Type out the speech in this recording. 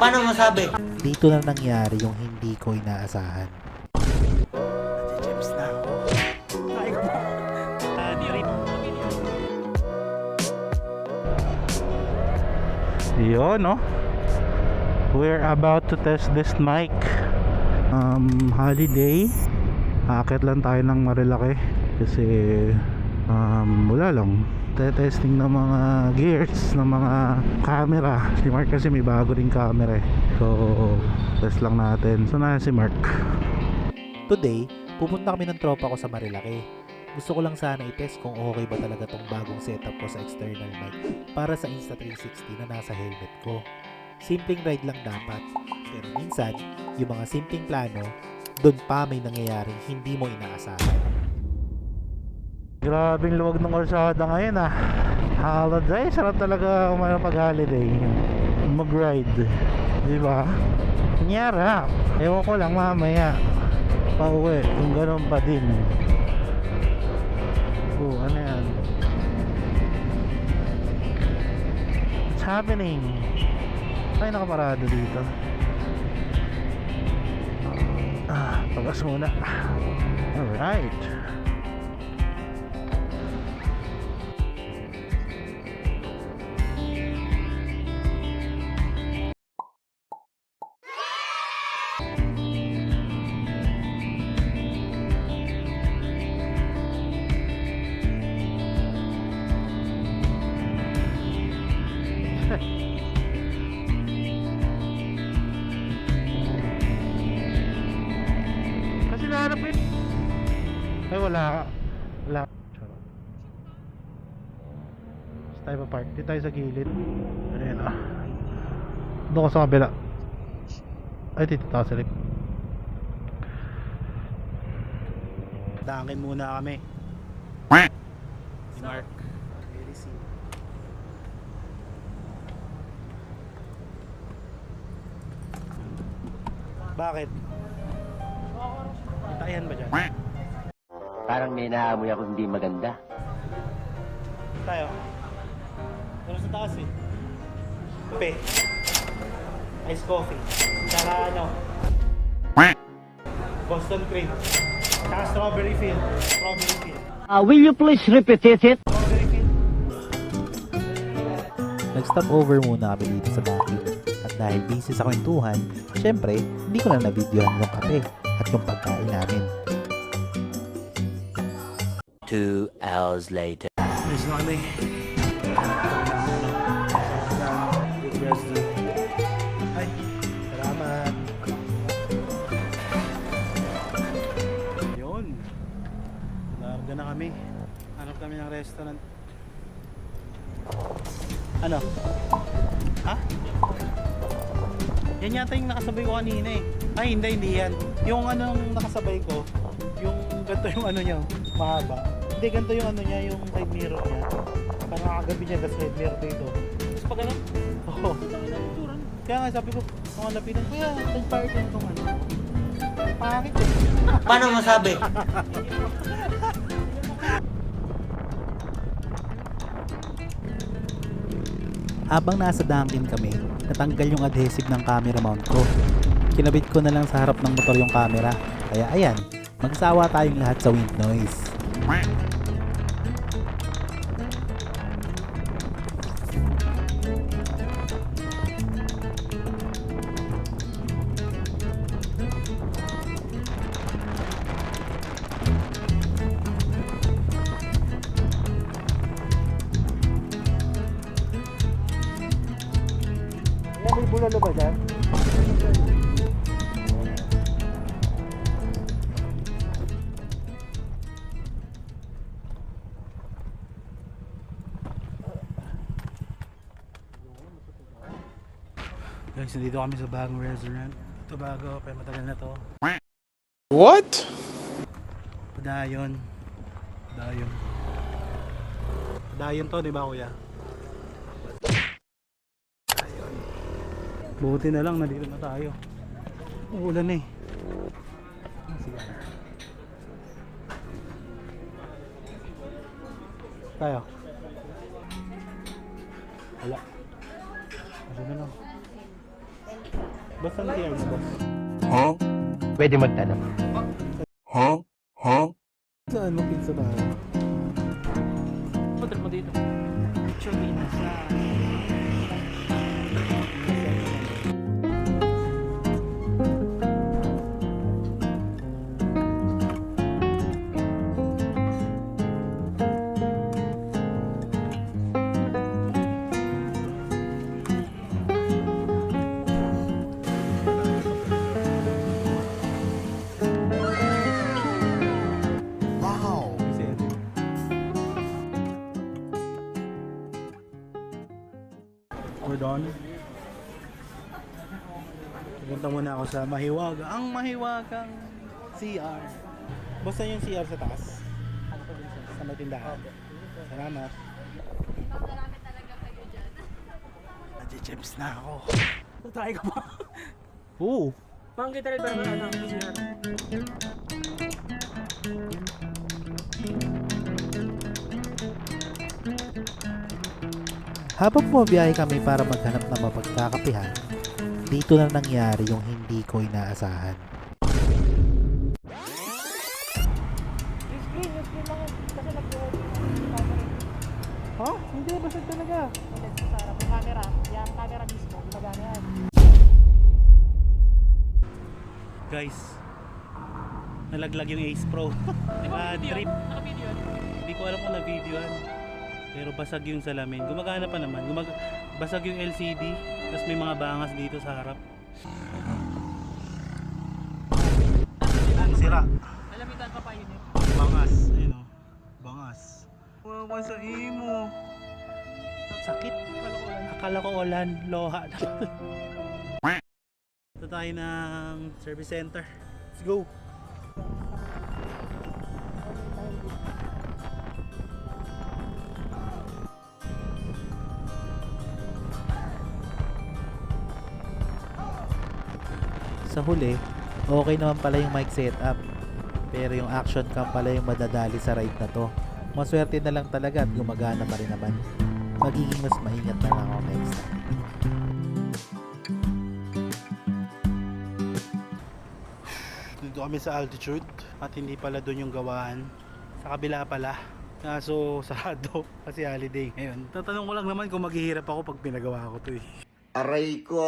Paano masabi? Dito na nangyari yung hindi ko inaasahan. Yun, no? We're about to test this mic. Holiday. Aakit lang tayo ng Marilaki kasi wala lang. Testing ng mga gears, ng mga camera. Si Mark kasi may bago ring camera eh. So, test lang natin. So, na si Mark. Today, pupunta kami ng tropa ko sa Marilaki. Gusto ko lang sana i-test kung okay ba talaga tong bagong setup ko sa external mic para sa Insta360 na nasa helmet ko. Simpleng ride lang dapat, pero minsan, yung mga simpleng plano, doon pa may nangyayaring hindi mo inaasahan. Grabing luwag ng kalsada ngayon ah. Holiday, sarap talaga umayon pag holiday. Mag-ride, di ba? Kunyara, ewan ko lang mamaya pauwi kung ganun pa din. Ano yan? What's happening? Ay, nakaparado dito. Pagas muna. Alright. Kasi nahanap ko yun. Ay wala. Basta tayo pa park. Dito tayo sa gilid. Ayan ah. Doon ko sa kabila. Ay dito tayo sa likod. Dangin muna kami ni Mark. Bakit? Itayan ba dyan? Parang may naamoy ako hindi maganda. Tayo. Pero sa taas eh. Kape. Ice coffee. Tsaka ano? Boston cream. Tsaka strawberry field. Strawberry field. Will you please repeat it? Strawberry field. Nag-stop over muna kami dito sa Daki. At dahil busy sa kwentuhan, syempre, hindi ko na na-videohan yung kape at yung pagkain namin. 2 hours later. Nice na kami. Ay, salamat. Yun. Larga na kami. Hanap kami ng restaurant. Ano? Ha? Yan yata yung nakasabay ko kanina eh. Ay, hindi yan. Yung ano nakasabay ko, yung ganito yung ano niya, mahaba. Hindi, ganito yung ano niya, yung side mirror niya. Parang nakagabi niya, tas side mirror dito. Tapos pag ano? Oo. Kaya nga sabi ko, mga lapitan, kuya, nag-fire din itong ano. Pangit eh. Paano masabi? Habang nasa Dunkin kami, natanggal yung adhesive ng camera mount ko. Kinabit ko na lang sa harap ng motor yung camera. Kaya ayan, magsawa tayong lahat sa wind noise. May bulalo ba dyan? Guys, nandito kami sa bagong restaurant. Ito bago, pero matagal na to. What? Padayon. Padayon to, di ba kuya? Buti na lang, nandito na tayo. Uulan eh. Sige. Tayo. Wala. Ano na lang. Basta na CR mo, boss. Pwede magtanong. Saan mo pizza tayo? Hotel mo dito. Picture me na sa... We're done. Pupunta muna ako sa Mahiwaga. Ang Mahiwagang CR. Basta yung CR sa taas. Sa may tindahan. Salamat. Marami talaga kayo dyan. Nag-gems na ako. Tatay ka pa. Oo. Pang kita rin ba ano? PCR. Habang bumabiyahe kami para maghanap ng mapagkakapihan, dito na nangyari yung hindi ko inaasahan. Screen lang kasi nag-work. Ha? Hindi, basag talaga. Sa harap ng camera. Yung camera mismo. Gumagana yan. Guys, nalaglag yung Ace Pro. Trip. Naka-video yan. Hindi ko alam kung na-videoan. Pero basag yung salamin. Gumagana pa naman. Basag yung LCD. Tapos may mga bangas dito sa harap. Ang sira. Alamitan pa pa yun eh. Bangas. Ayun o. Bangas. Wawa sa imo. Sakit. Akala ko ulan. Loha. Ito tayo ng service center. Let's go. Sa huli, okay naman pala yung mic setup. Pero yung action cam pala yung madadali sa ride na to. Maswerte na lang talaga at gumagana pa rin naman. Magiging mas maingat na lang ako next time. Dito kami sa altitude at hindi pala doon yung gawahan. Sa kabila pala. Kaso sarado kasi holiday ngayon. Tatanong ko lang naman kung maghihirap ako pag pinagawa ko to eh. Aray ko!